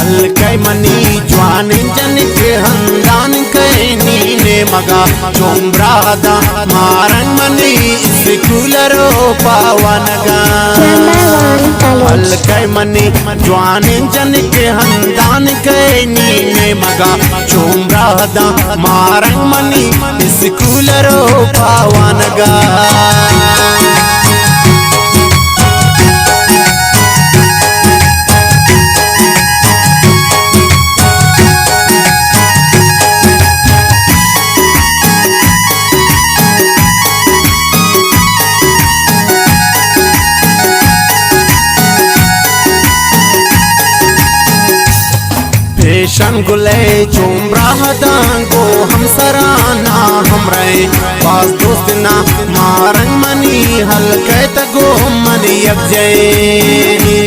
हल्के मनी जवान जन के हंदान कैनी ने मगा चोम्रादा मारंग मनी स्कूलरो पावनगा हल्के मनी जवान जन के हंदान कैनी ने मगा चोम्रादा मारंग मनी स्कूलरो पावनगा फेशन गुले चुमरा दांगो हम सराना हमरे पास दोस्त ना मारंग मनी हल्के तगो मनी अब जय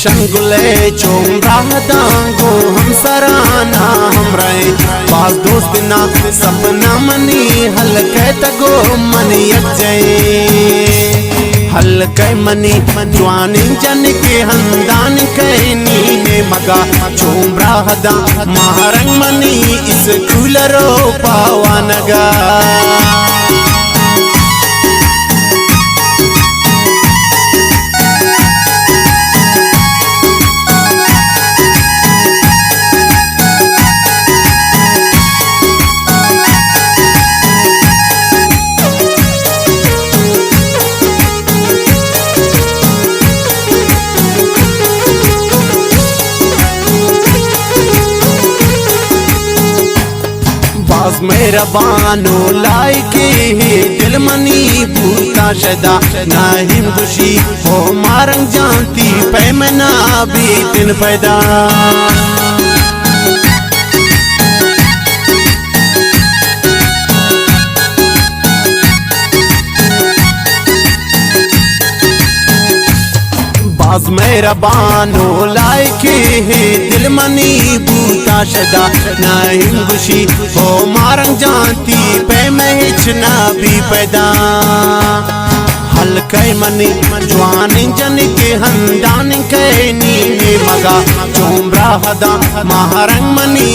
शंगुले चोमरा दांगो हम सराना हमरे पास दोस्त ना सपना मनी हल्के तगो मनी अजय हल्के मनी जवान जन के हंदान कैनी ने मगा चोमरा दा मारंग मनी स्कूलरो पावनगा मेरा बानो लाइके दिल मनी भूता शदा नाहिम खुशी हो मारंग जानती पैमना भी दिन पैदा बाज मेरा बानो लाइके दिल मनी बूता शदा नाहिम खुशी हो मारंग जानती पे महचना भी पैदा हल्के मनी जवान जन के हंदान कैनी ने मगा चोमरा दा मारंग मनी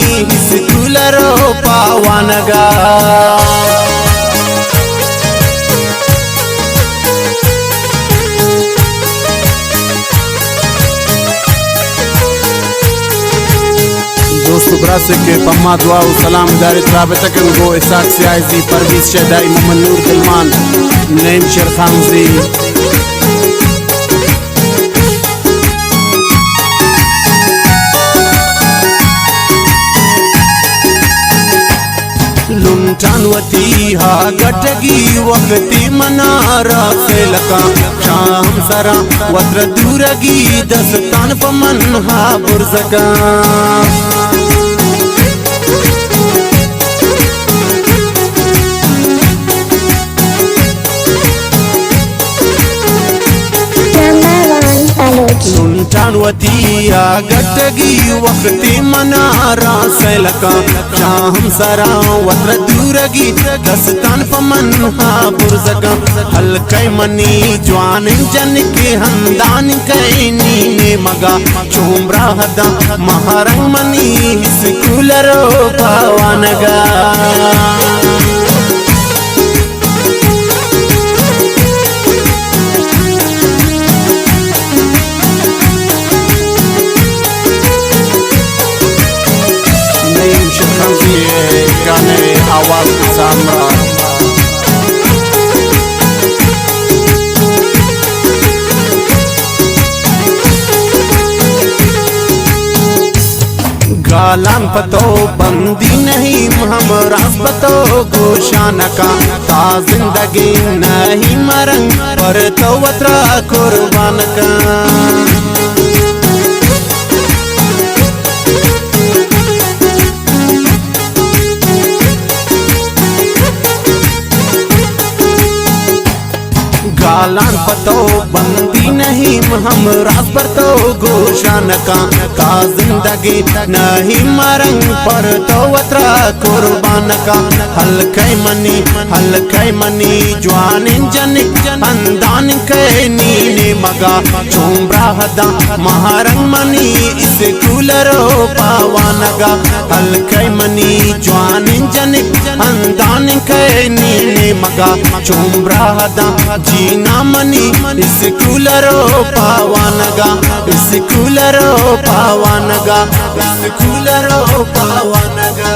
स्कूलरो पावनगा दोस्तों ब्रासे के पम्मा दुआ सलाम दारी राबता गो इसाक सियाजी परवीज शहदाई मोहम्मद नूर दिलमान नईम शेर खामजी लुंटानवती हा गटगी वक्ति मनारा से लका शाम सरा वत्र दूरगी दस्तान पमन हा बुर्जगा सुल्तानवती गटगी वक्ति मनारा से लका शाम सरा वत्र दूरगी दस्तान पमन हा बुर्जगा हल्के मनी जवान जन के हंदान कैनी ने मगा चोमरा दा मारंग मनी स्कूलरो पावनगा गाने आवाज सामरा गालान पतो बंदी नहीं हम रास्पतो गोशान का ता जिंदगी नहीं मरंग पर तो वत्रा कुर्बान का कालान पतो बंदी नहीं हम रात पर तो गोशान का जिंदगी नहीं मरंग पर तो वत्रा कुर्बान का हल्के मनी जवान जनिक अंदान के नीने मगा चुम्बरा हदा महारंग मनी इस कूलरो पावानगा हल्के मनी जवान जनिक अंदान के नीने मगा चुम्बरा हदा जीना मनी इस कूलरो पावानगा इस कूलरो पावानगा इस कूलरो पावानगा।